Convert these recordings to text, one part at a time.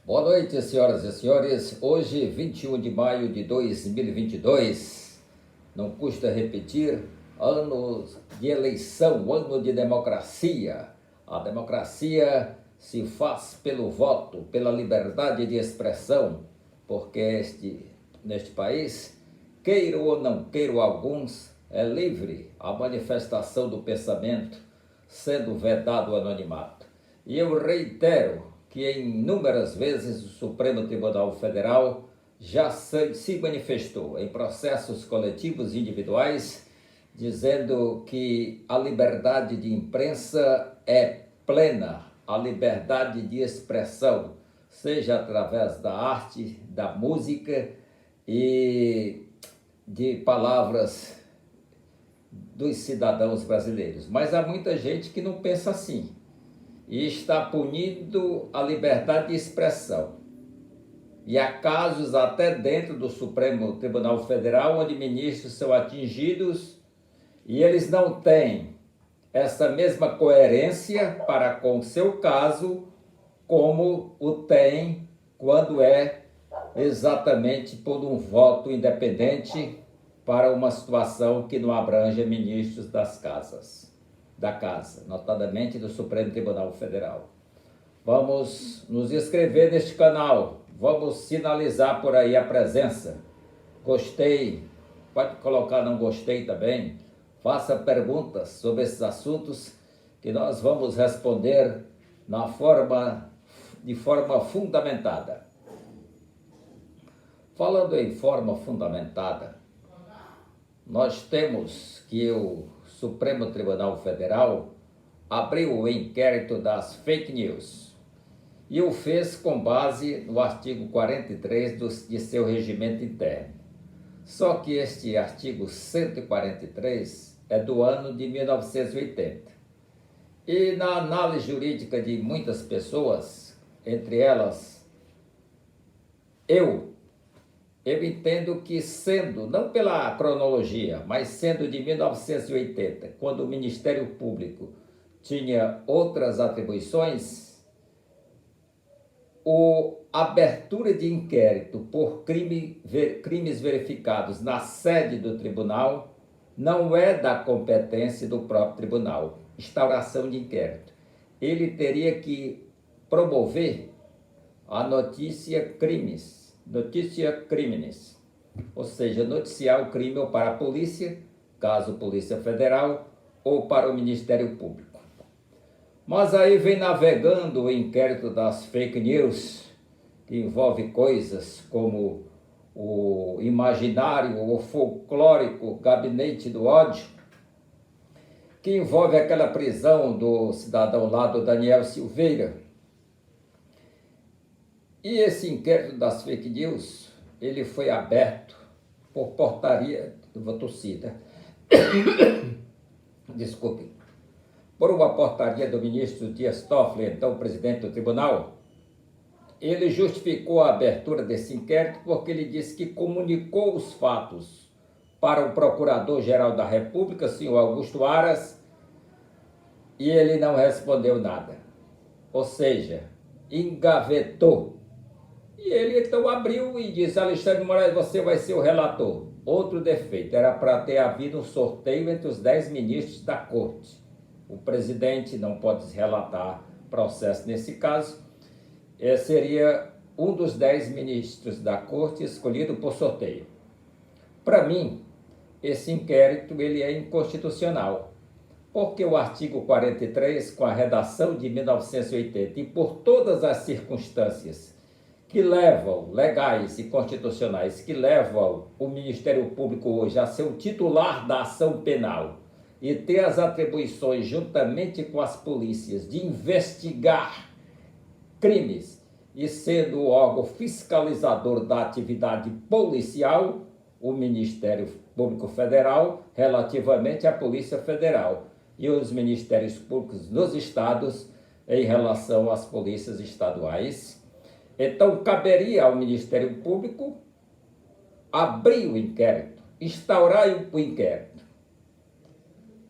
Boa noite, senhoras e senhores. Hoje, 21 de maio de 2022, não custa repetir, ano de eleição, ano de democracia. A democracia se faz pelo voto, pela liberdade de expressão, porque neste país, queiram ou não queiram alguns, é livre a manifestação do pensamento, sendo vedado o anonimato. E eu reitero que em inúmeras vezes o Supremo Tribunal Federal já se manifestou em processos coletivos e individuais, dizendo que a liberdade de imprensa é plena, a liberdade de expressão, seja através da arte, da música e de palavras dos cidadãos brasileiros. Mas há muita gente que não pensa assim e está punindo a liberdade de expressão. E há casos até dentro do Supremo Tribunal Federal onde ministros são atingidos e eles não têm essa mesma coerência para com o seu caso como o tem quando é exatamente por um voto independente para uma situação que não abrange ministros da casa, notadamente do Supremo Tribunal Federal. Vamos nos inscrever neste canal, vamos sinalizar por aí a presença. Gostei, pode colocar não gostei também, faça perguntas sobre esses assuntos que nós vamos responder de forma fundamentada. Falando em forma fundamentada, nós temos que o Supremo Tribunal Federal abriu o inquérito das fake news e o fez com base no artigo 43 de seu regimento interno. Só que este artigo 143 é do ano de 1980. E na análise jurídica de muitas pessoas, entre elas eu entendo que sendo, não pela cronologia, mas sendo de 1980, quando o Ministério Público tinha outras atribuições, a abertura de inquérito por crimes verificados na sede do tribunal não é da competência do próprio tribunal, instauração de inquérito. Ele teria que promover a notícia crimes, ou seja, noticiar o crime ou para a polícia, caso Polícia Federal, ou para o Ministério Público. Mas aí vem navegando o inquérito das fake news, que envolve coisas como o imaginário, o folclórico gabinete do ódio, que envolve aquela prisão do cidadão lá do Daniel Silveira. E esse inquérito das fake news, ele foi aberto por portaria, desculpe, por uma portaria do ministro Dias Toffoli, então presidente do tribunal. Ele justificou a abertura desse inquérito porque ele disse que comunicou os fatos para o Procurador-Geral da República, senhor Augusto Aras, e ele não respondeu nada. Ou seja, engavetou. E ele então abriu e disse: Alexandre de Moraes, você vai ser o relator. Outro defeito, era para ter havido um sorteio entre os 10 ministros da corte. O presidente não pode relatar processo nesse caso. Seria um dos 10 ministros da corte escolhido por sorteio. Para mim, esse inquérito ele é inconstitucional, porque o artigo 43, com a redação de 1980, e por todas as circunstâncias que levam, legais e constitucionais, que levam o Ministério Público hoje a ser o titular da ação penal e ter as atribuições, juntamente com as polícias, de investigar crimes e sendo o órgão fiscalizador da atividade policial, o Ministério Público Federal, relativamente à Polícia Federal, e os Ministérios Públicos nos estados em relação às polícias estaduais. Então, caberia ao Ministério Público abrir o inquérito, instaurar o inquérito.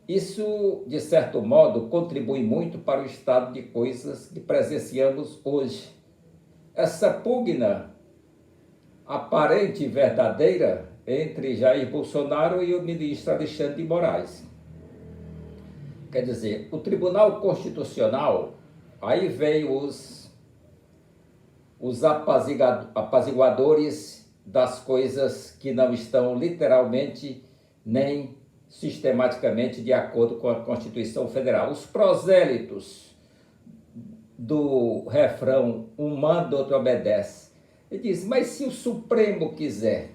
Isso, de certo modo, contribui muito para o estado de coisas que presenciamos hoje. essa pugna aparente e verdadeira entre Jair Bolsonaro e o ministro Alexandre de Moraes. Quer dizer, o Tribunal Constitucional, aí veio os apaziguadores das coisas que não estão literalmente nem sistematicamente de acordo com a Constituição Federal. Os prosélitos do refrão, um manda, outro obedece. Ele diz, mas se o Supremo quiser,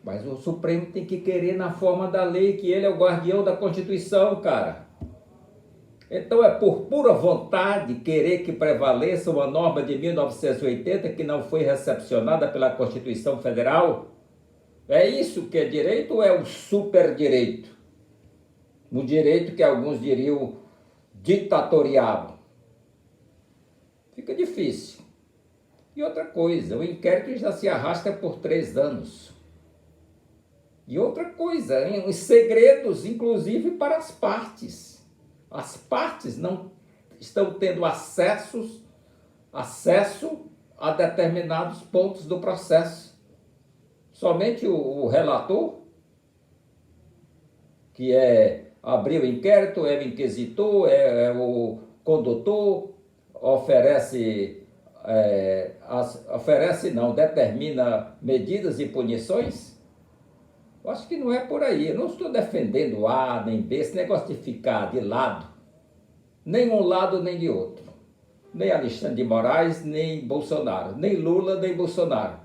mas o Supremo tem que querer na forma da lei, que ele é o guardião da Constituição, cara. Então é por pura vontade querer que prevaleça uma norma de 1980 que não foi recepcionada pela Constituição Federal? É isso que é direito ou é o superdireito? O direito que alguns diriam ditatorial. Fica difícil. E outra coisa, o inquérito já se arrasta por 3 anos. E outra coisa, os segredos, inclusive para as partes. As partes não estão tendo acesso a determinados pontos do processo. Somente o relator, que abriu o inquérito, é o inquisitor, é o condutor, determina medidas e punições. Eu acho que não é por aí. Eu não estou defendendo A nem B, esse negócio de ficar de lado, nem um lado nem de outro. Nem Alexandre de Moraes, nem Bolsonaro, nem Lula, nem Bolsonaro.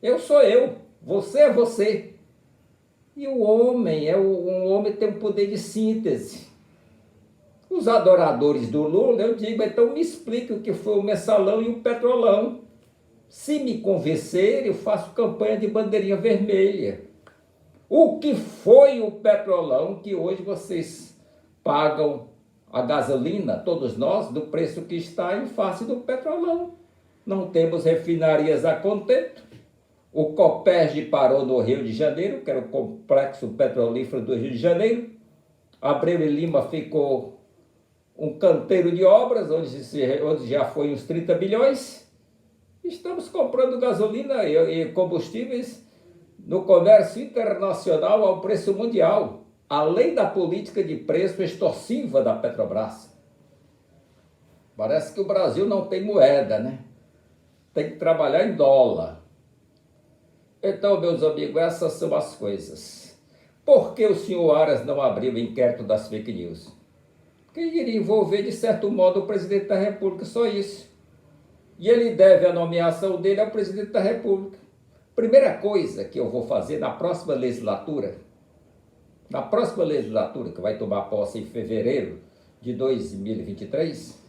Eu sou eu, você é você. E o homem, um homem tem um poder de síntese. Os adoradores do Lula, eu digo, então me explique o que foi o mensalão e o petrolão. Se me convencer, eu faço campanha de bandeirinha vermelha. O que foi o petrolão que hoje vocês pagam a gasolina, todos nós, do preço que está em face do petrolão? Não temos refinarias a contento. O Copérg parou no Rio de Janeiro, que era o complexo petrolífero do Rio de Janeiro. Abreu e Lima ficou um canteiro de obras, onde já foi uns 30 bilhões. Estamos comprando gasolina e combustíveis no comércio internacional ao preço mundial, além da política de preço extorsiva da Petrobras. Parece que o Brasil não tem moeda, né? Tem que trabalhar em dólar. Então, meus amigos, essas são as coisas. Por que o senhor Aras não abriu o inquérito das fake news? Porque iria envolver, de certo modo, o presidente da República, só isso. E ele deve a nomeação dele ao presidente da República. Primeira coisa que eu vou fazer na próxima legislatura, que vai tomar posse em fevereiro de 2023,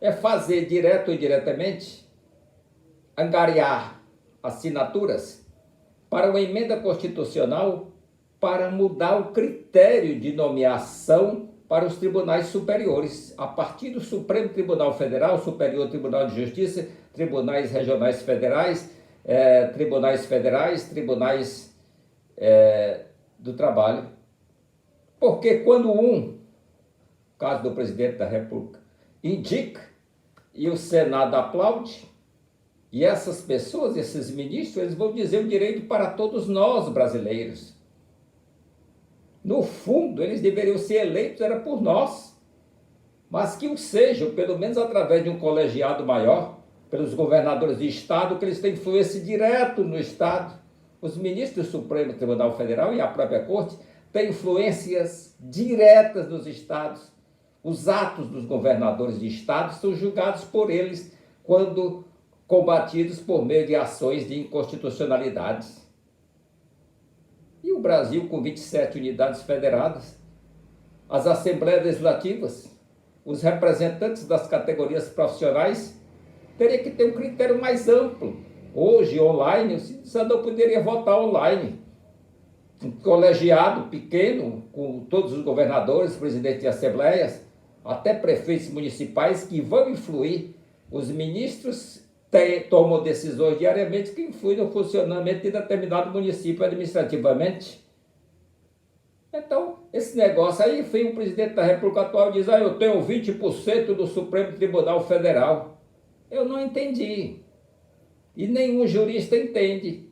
é fazer direto ou indiretamente, angariar assinaturas para uma emenda constitucional para mudar o critério de nomeação para os tribunais superiores, a partir do Supremo Tribunal Federal, Superior Tribunal de Justiça, tribunais regionais federais, tribunais do trabalho. Porque quando caso do presidente da República, indica e o Senado aplaude, e essas pessoas, esses ministros, eles vão dizer o direito para todos nós brasileiros. No fundo, eles deveriam ser eleitos, era por nós, mas que o sejam, pelo menos através de um colegiado maior, pelos governadores de Estado, que eles têm influência direta no Estado. Os ministros do Supremo Tribunal Federal e a própria Corte têm influências diretas nos Estados. Os atos dos governadores de Estado são julgados por eles quando combatidos por meio de ações de inconstitucionalidade. E o Brasil, com 27 unidades federadas, as assembleias legislativas, os representantes das categorias profissionais, teria que ter um critério mais amplo. Hoje, online, o cidadão poderia votar online. Um colegiado pequeno, com todos os governadores, presidentes de assembleias, até prefeitos municipais que vão influir. Os ministros tomam decisões diariamente que influem no funcionamento de determinado município administrativamente. Então, esse negócio aí, o presidente da República atual diz, eu tenho 20% do Supremo Tribunal Federal. Eu não entendi. E nenhum jurista entende.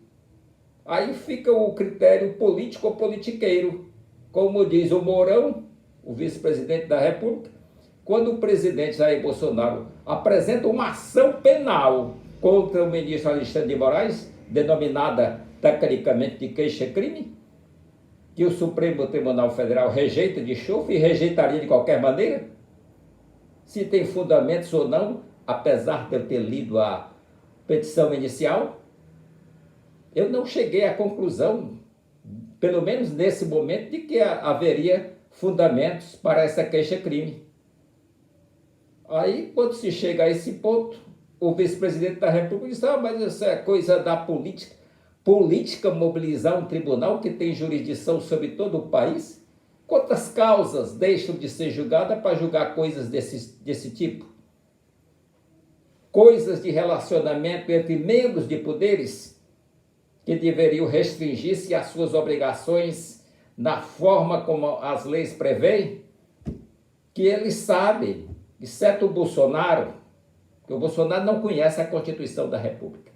Aí fica o critério político ou politiqueiro. Como diz o Mourão, o vice-presidente da República, quando o presidente Jair Bolsonaro apresenta uma ação penal contra o ministro Alexandre de Moraes, denominada tecnicamente de queixa-crime, que o Supremo Tribunal Federal rejeita de chofre e rejeitaria de qualquer maneira, se tem fundamentos ou não, apesar de eu ter lido a petição inicial, eu não cheguei à conclusão, pelo menos nesse momento, de que haveria fundamentos para essa queixa-crime. Aí, quando se chega a esse ponto, o vice-presidente da República diz, mas isso é coisa da política. Política mobilizar um tribunal que tem jurisdição sobre todo o país? Quantas causas deixam de ser julgadas para julgar coisas desse tipo? Coisas de relacionamento entre membros de poderes que deveriam restringir-se às suas obrigações na forma como as leis prevêem, que eles sabem, exceto o Bolsonaro, que o Bolsonaro não conhece a Constituição da República.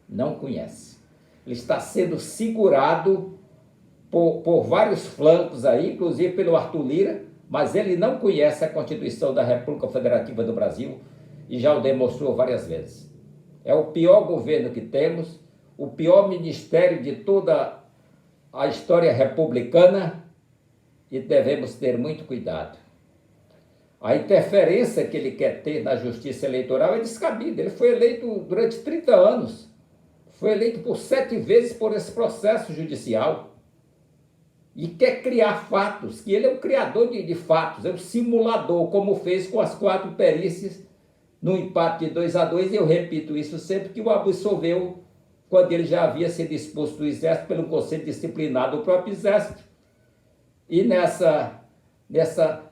Não conhece. Ele está sendo segurado por vários flancos aí, inclusive pelo Arthur Lira, mas ele não conhece a Constituição da República Federativa do Brasil e já o demonstrou várias vezes. É o pior governo que temos, o pior ministério de toda a história republicana e devemos ter muito cuidado. A interferência que ele quer ter na justiça eleitoral é descabida. Ele foi eleito durante 30 anos. Foi eleito por 7 vezes por esse processo judicial. E quer criar fatos, que ele é o criador de fatos, é o simulador, como fez com as 4 perícias no empate de 2-2. E eu repito isso sempre, que o absolveu quando ele já havia sido expulso do Exército pelo Conselho Disciplinar do próprio Exército. E nessa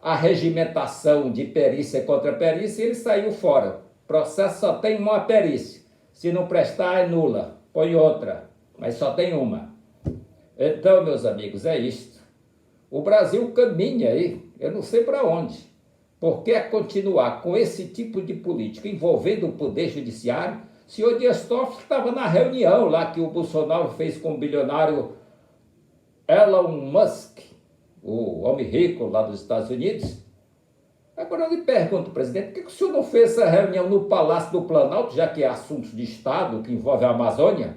arregimentação de perícia contra perícia, ele saiu fora. O processo só tem uma perícia. Se não prestar, é nula. Põe outra, mas só tem uma. Então, meus amigos, é isto. O Brasil caminha aí, eu não sei para onde. Por que continuar com esse tipo de política envolvendo o Poder Judiciário? O senhor Dias Toffoli estava na reunião lá que o Bolsonaro fez com o bilionário Elon Musk, o homem rico lá dos Estados Unidos. Agora eu lhe pergunto, presidente, por que o senhor não fez essa reunião no Palácio do Planalto, já que é assuntos de Estado, que envolve a Amazônia,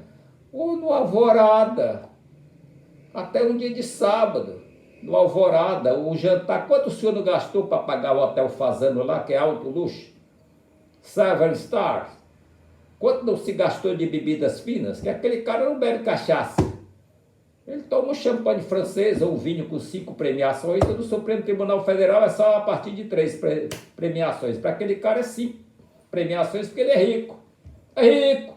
ou no Alvorada, até um dia de sábado, no Alvorada, o jantar? Quanto o senhor não gastou para pagar o Hotel Fazano lá, que é alto luxo? 7 Stars. Quanto não se gastou de bebidas finas? Que aquele cara não bebe cachaça. Ele toma um champanhe francês ou um vinho com 5 premiações, e no Supremo Tribunal Federal é só a partir de 3 premiações. Para aquele cara é 5 premiações, porque ele é rico. É rico.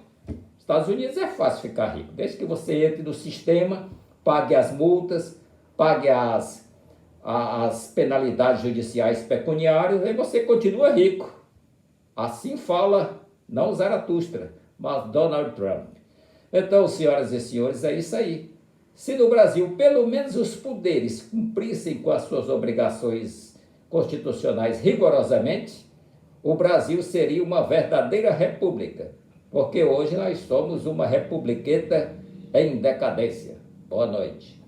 Estados Unidos é fácil ficar rico, desde que você entre no sistema, pague as multas, pague as penalidades judiciais pecuniárias, aí você continua rico. Assim fala, não Zaratustra, mas Donald Trump. Então, senhoras e senhores, é isso aí. Se no Brasil, pelo menos os poderes cumprissem com as suas obrigações constitucionais rigorosamente, o Brasil seria uma verdadeira república, porque hoje nós somos uma republiqueta em decadência. Boa noite.